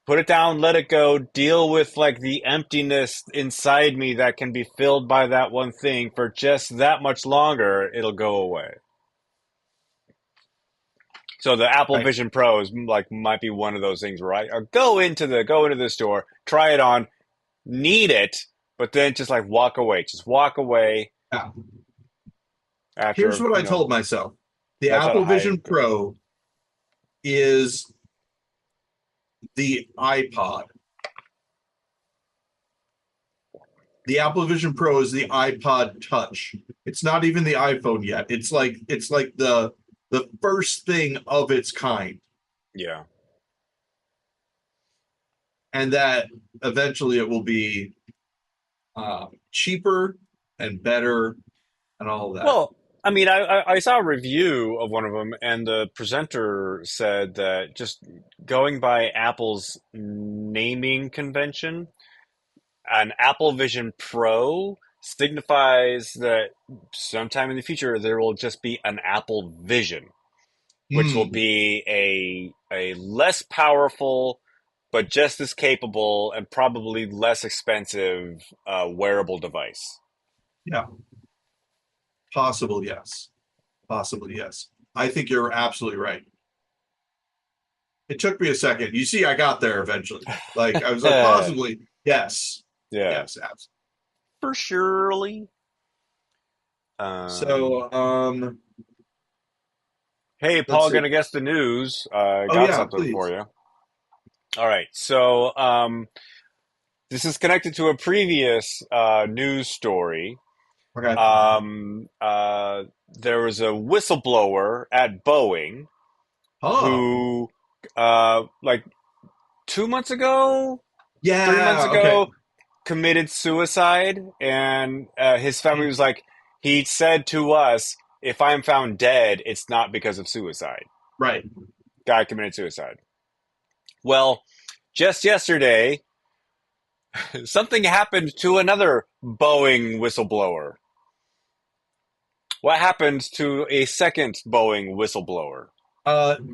put it down, let it go, deal with like the emptiness inside me that can be filled by that one thing for just that much longer, it'll go away. So the Apple right. Vision Pro is like might be one of those things where I go into the store, try it on, need it, but then just like walk away. Just walk away Yeah. Here's after, what I told myself: the lets out a Apple high. Vision Pro is the iPod. The Apple Vision Pro is the iPod Touch. It's not even the iPhone yet. It's like the first thing of its kind, Yeah. and that eventually it will be cheaper and better and all of that. Well, I mean, I saw a review of one of them, and the presenter said that just going by Apple's naming convention, an Apple Vision Pro signifies that sometime in the future there will just be an Apple Vision, which will Hmm. be a less powerful but just as capable and probably less expensive wearable device. Yeah. Possible, yes. Possibly, yes. I think you're absolutely right. It took me a second. You see, I got there eventually. Like I was like, Yeah, possibly, yes. Yes, absolutely. for surely. Um, So, hey, let's Paul, see. gonna guess the news. Oh Got yeah, something for please. you. All right, so this is connected to a previous news story. Okay. Um, uh, there was a whistleblower at Boeing Oh, who, like 2 months ago, 3 months yeah. Okay. ago, committed suicide, and his family Mm, was like, he said to us, "If I'm found dead, it's not because of suicide. right. Guy committed suicide." Well, just yesterday, something happened to another Boeing whistleblower. What happened to a second Boeing whistleblower?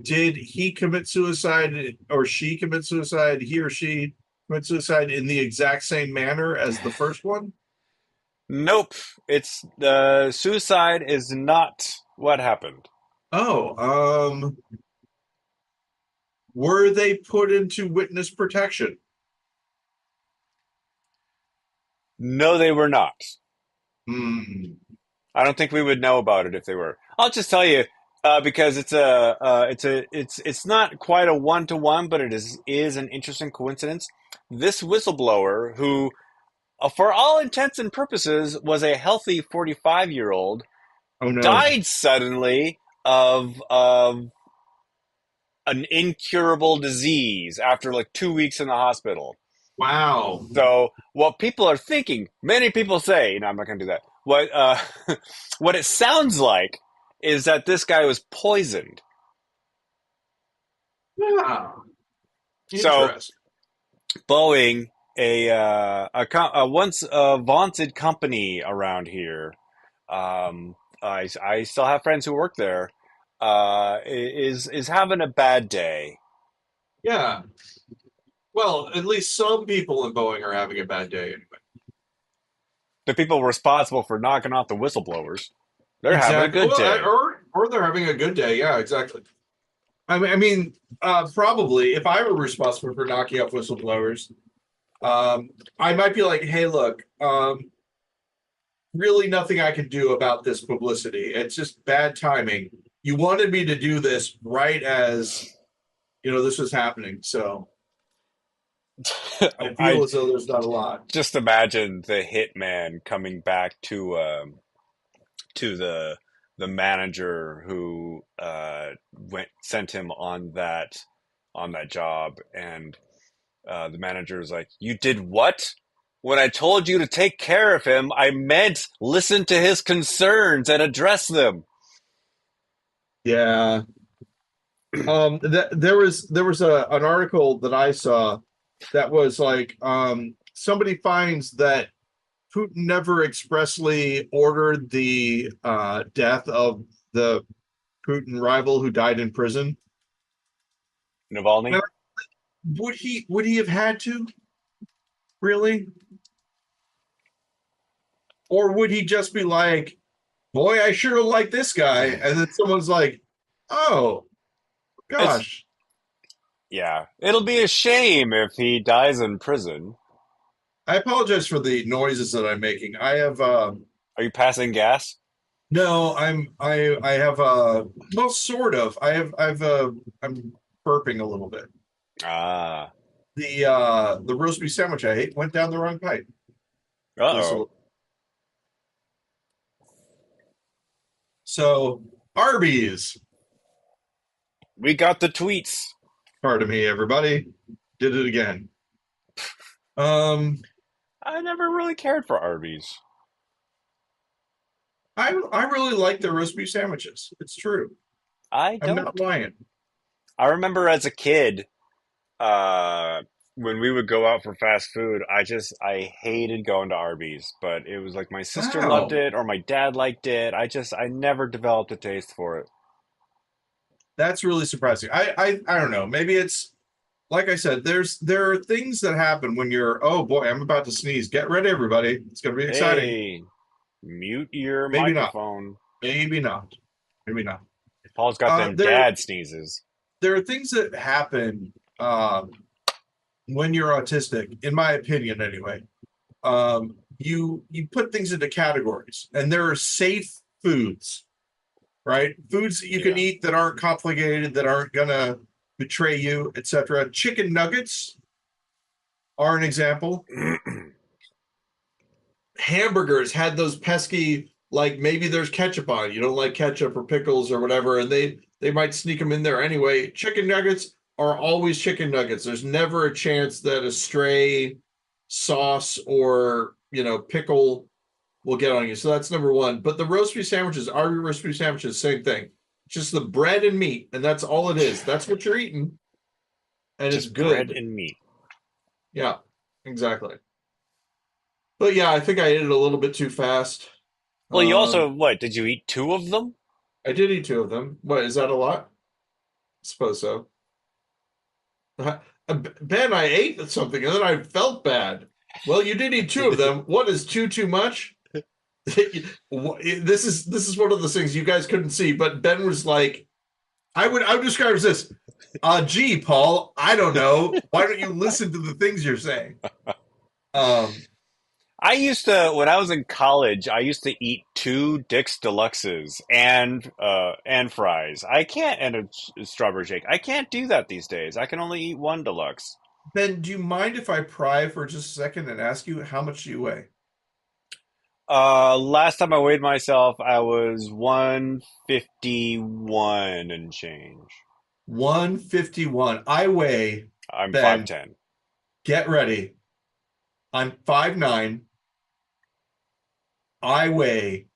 Did he commit suicide or she commit suicide? He or she commit suicide in the exact same manner as the first one? Nope. It's suicide is not what happened. Oh, were they put into witness protection? No, they were not. Hmm. I don't think we would know about it if they were. I'll just tell you because it's not quite a one to one, but it is an interesting coincidence. This whistleblower, who, for all intents and purposes, was a healthy 45-year-old, Oh no. died suddenly of an incurable disease after like 2 weeks in the hospital. Wow. So what people are thinking, many people say, no, I'm not going to do that. What what it sounds like is that this guy was poisoned. Yeah. So Interesting. Boeing, a once vaunted company around here, I still have friends who work there, is having a bad day. Yeah. Well, at least some people in Boeing are having a bad day anyway. The people responsible for knocking off the whistleblowers, they're having a Exactly. good Well, day. or they're having a good day. Yeah, exactly. Probably if I were responsible for knocking off whistleblowers, um, I might be like, hey, look, really nothing I can do about this publicity. It's just bad timing. You wanted me to do this right as this was happening, so I feel I as though there's not a lot. just imagine the hitman coming back to the manager who went sent him on that job, and the manager is like, "You did what? When I told you to take care of him, I meant listen to his concerns and address them." Yeah. There was an article that I saw that was like somebody finds that Putin never expressly ordered the death of the Putin rival who died in prison. Now, Navalny. would he have had to really, or would he just be like, "Boy, I sure like this guy," and then someone's like, "Oh It's gosh, Yeah, it'll be a shame if he dies in prison. I apologize for the noises that I'm making. I have Are you passing gas? no, I have well, sort of. I'm burping a little bit. Ah, The roast beef sandwich I ate went down the wrong pipe. Just a uh-oh. little. So Arby's, We got the tweets. pardon me, everybody, did it again. Um, I never really cared for Arby's. I really like the roast beef sandwiches. It's true. I I'm not don't. lying. I remember as a kid, uh, when we would go out for fast food, I hated going to Arby's, but it was like my sister loved Wow. it or my dad liked it. I never developed a taste for it. That's really surprising. I don't know. Maybe it's like I said, there are things that happen when you're, oh boy, I'm about to sneeze. Get ready, everybody. It's gonna be exciting. Hey, mute your Maybe not. microphone. Maybe not. Maybe not. Paul's got them There dad sneezes. there are things that happen when you're autistic, in my opinion anyway. You put things into categories, and there are safe foods, right? Foods that you can Yeah. eat that aren't complicated, that aren't gonna betray you, etc. Chicken nuggets are an example. Hamburgers had those pesky, like maybe there's ketchup on it. You don't like ketchup or pickles or whatever, and they might sneak them in there anyway. Chicken nuggets are always chicken nuggets. There's never a chance that a stray sauce or pickle will get on you. So that's number one. But the roast beef sandwiches, Arby roast beef sandwiches, same thing. Just the bread and meat, and that's all it is. That's what you're eating, and it's Just bread good. and meat. Yeah, exactly. But yeah, I think I ate it a little bit too fast. Well, you also, Um, what, did you eat two of them? I did eat two of them. What, is that a lot? I suppose so. Ben, I ate something and then I felt bad. Well, you did eat two of them. What is too much? This is one of those things you guys couldn't see, but Ben was like, I would describe it as this. Gee, Paul, I don't know. Why don't you listen to the things you're saying? Um, I used to, when I was in college, I used to eat two Dick's Deluxes and fries. I can't, and a strawberry shake. I can't do that these days. I can only eat one deluxe. Ben, do you mind if I pry for just a second and ask you how much do you weigh? Last time I weighed myself, I was 151 and change. 151. I weigh, I'm Ben, 5'10". get ready. I'm 5'9". I weigh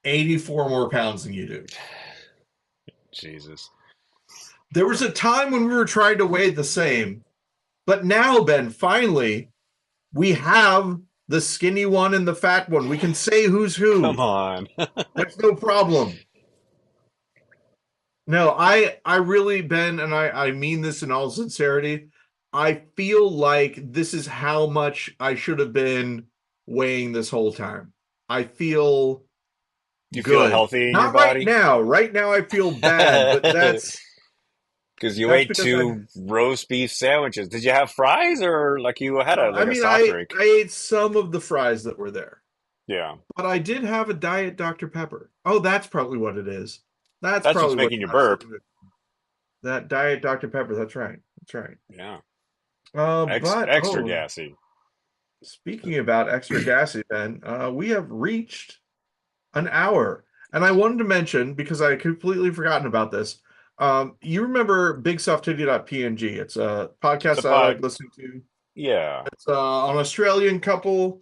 84 more pounds than you do. Jesus. There was a time when we were trying to weigh the same, but now, Ben, finally, we have the skinny one and the fat one. We can say who's Come who. on. That's no problem. No, I really, Ben, and I mean this in all sincerity. I feel like this is how much I should have been weighing this whole time. I feel You feel good. healthy in your Not right body? now. Right now I feel bad, but Because you that's ate because I two roast beef sandwiches. Did you have fries or like you had I like a mean soft drink? I ate some of the fries that were there. Yeah. But I did have a diet Dr. Pepper. Oh, that's probably what it is. That's That's what's probably what making you I'm burp. sitting with. That diet Dr. Pepper. That's right. That's right. Yeah. But Extra oh, gassy. speaking about extra gassy, Ben, we have reached an hour, and I wanted to mention because I completely forgotten about this. You remember BigSoftTitty.png? It's a It's a podcast I like pod. listening to. Yeah. It's an Australian couple,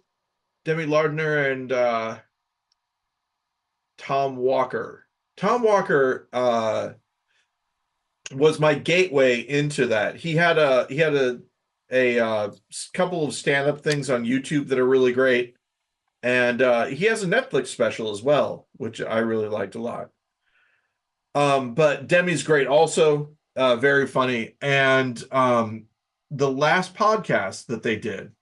Demi Lardner and Tom Walker. Tom Walker was my gateway into that. He had a couple of stand-up things on YouTube that are really great. And he has a Netflix special as well, which I really liked a lot. But Demi's great also, very funny. And the last podcast that they did,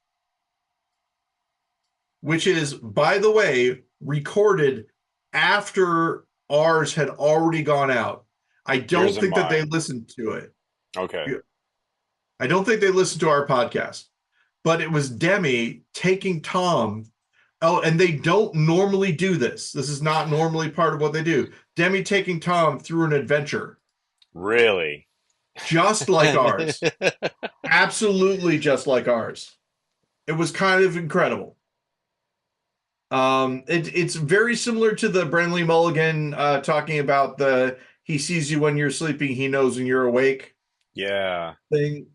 which is, by the way, recorded after ours had already gone out. I Yours don't and think that they mine. listened to it. Okay. I don't think they listened to our podcast, but it was Demi taking Tom. Oh, and they don't normally do this. This is not normally part of what they do. Demi taking Tom through an adventure, Really? just like ours. Absolutely just like ours. It was kind of incredible. It's very similar to the Brenly Mulligan talking about the he sees you when you're sleeping, he knows when you're awake Yeah. thing.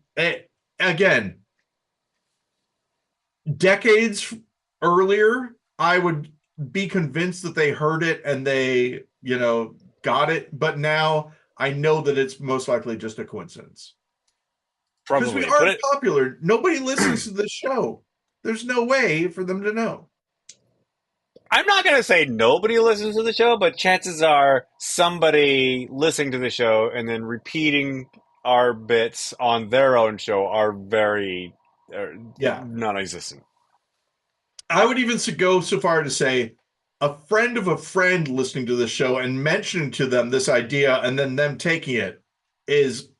Again, decades earlier, I would be convinced that they heard it and they, got it. But now I know that it's most likely just a coincidence. Because we Probably, but aren't popular. Nobody listens to this show. There's no way for them to know. I'm not going to say nobody listens to the show, but chances are somebody listening to the show and then repeating our bits on their own show are very Yeah. non-existent. I would even go so far to say a friend of a friend listening to this show and mentioning to them this idea and then them taking it is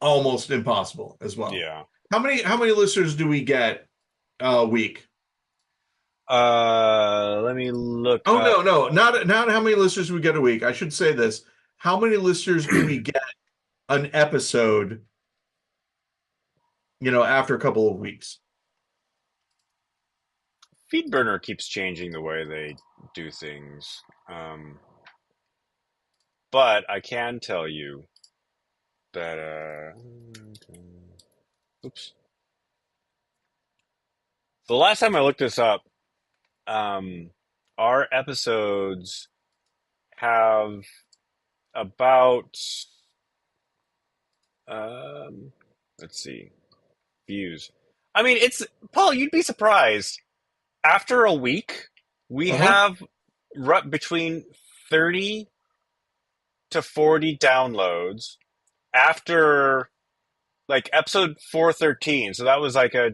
almost impossible as well. Yeah. How many listeners do we get a week? Let me look Oh up. no, not how many listeners we get a week. I should say this. How many listeners do we get an episode, after a couple of weeks? Feedburner keeps changing the way they do things. But I can tell you that oops. The last time I looked this up, um, our episodes have about um, let's see, views. I mean, it's Paul. You'd be surprised. After a week, we Uh-huh. have between 30 to 40 downloads. After like episode 413, so that was like a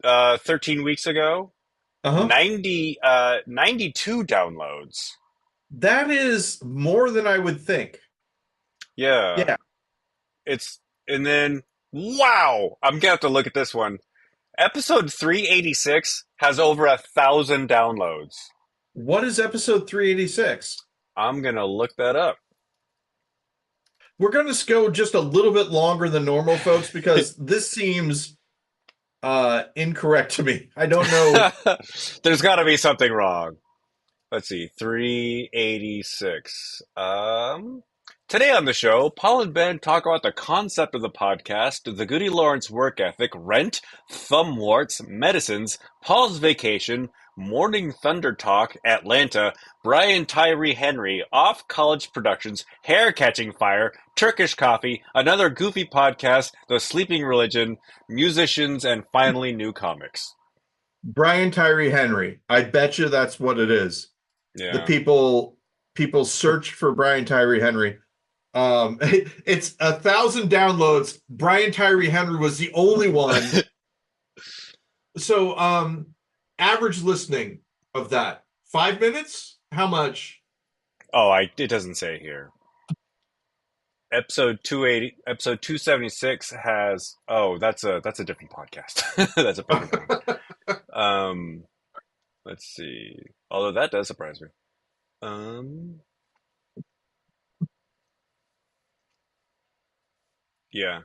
13 weeks ago. Uh-huh. 92 downloads. That is more than I would think. Yeah. Yeah. It's and then wow, I'm gonna have to look at this one. Episode 386 has over 1,000 downloads. What is episode 386? I'm gonna look that up. We're going to go just a little bit longer than normal, folks, because this seems incorrect to me. I don't know. There's got to be something wrong. Let's see, 386. Today on the show, Paul and Ben talk about the concept of the podcast, the GudeLaurance work ethic, rent, thumb warts, medicines, Paul's vacation, Morning Thunder Talk, Atlanta, Brian Tyree Henry, Off College Productions, Hair Catching Fire, Turkish Coffee, another goofy podcast, The Sleeping Religion, musicians, and finally new comics. Brian Tyree Henry. I bet you that's what it is. The Yeah. people search for Brian Tyree Henry. It's 1,000 downloads. Brian Tyree Henry was the only one. So, average listening of that 5 minutes. How much? Oh, it doesn't say here. Episode 276 has that's a different podcast. That's a perfect one. Um let's see. Although that does surprise me. Um yeah.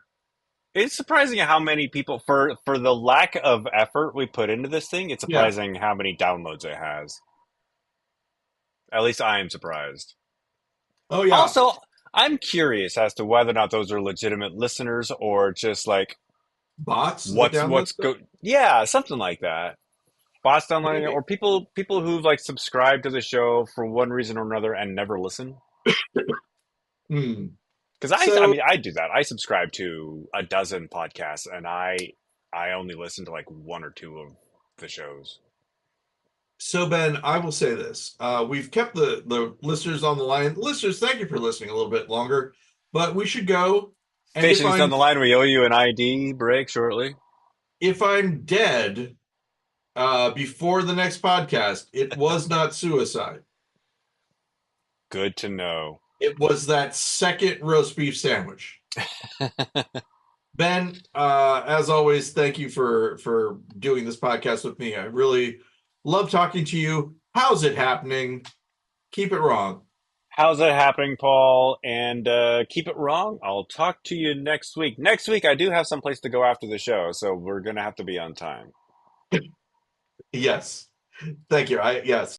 It's surprising how many people for the lack of effort we put into this thing, it's Yeah. surprising how many downloads it has. At least I am surprised. Oh yeah. Also, I'm curious as to whether or not those are legitimate listeners or just like Bots that download what's stuff. go yeah, something like that. Bots downloading it, Maybe. or people who've like subscribed to the show for one reason or another and never listen. Hmm. Because I So mean I do that. I subscribe to a dozen podcasts and I only listen to like one or two of the shows. So Ben, I will say this: we've kept the listeners on the line. Listeners, thank you for listening a little bit longer, but we should go. And Stations down the line, we owe you an ID break shortly. if I'm dead before the next podcast, it was not suicide. Good to know. It was that second roast beef sandwich. Ben, as always, thank you for doing this podcast with me. I really love talking to you. How's it happening? Keep it wrong. How's it happening, Paul? And keep it wrong. I'll talk to you next week. Next week, I do have some place to go after the show, so we're gonna have to be on time. Yes. Thank you. Yes.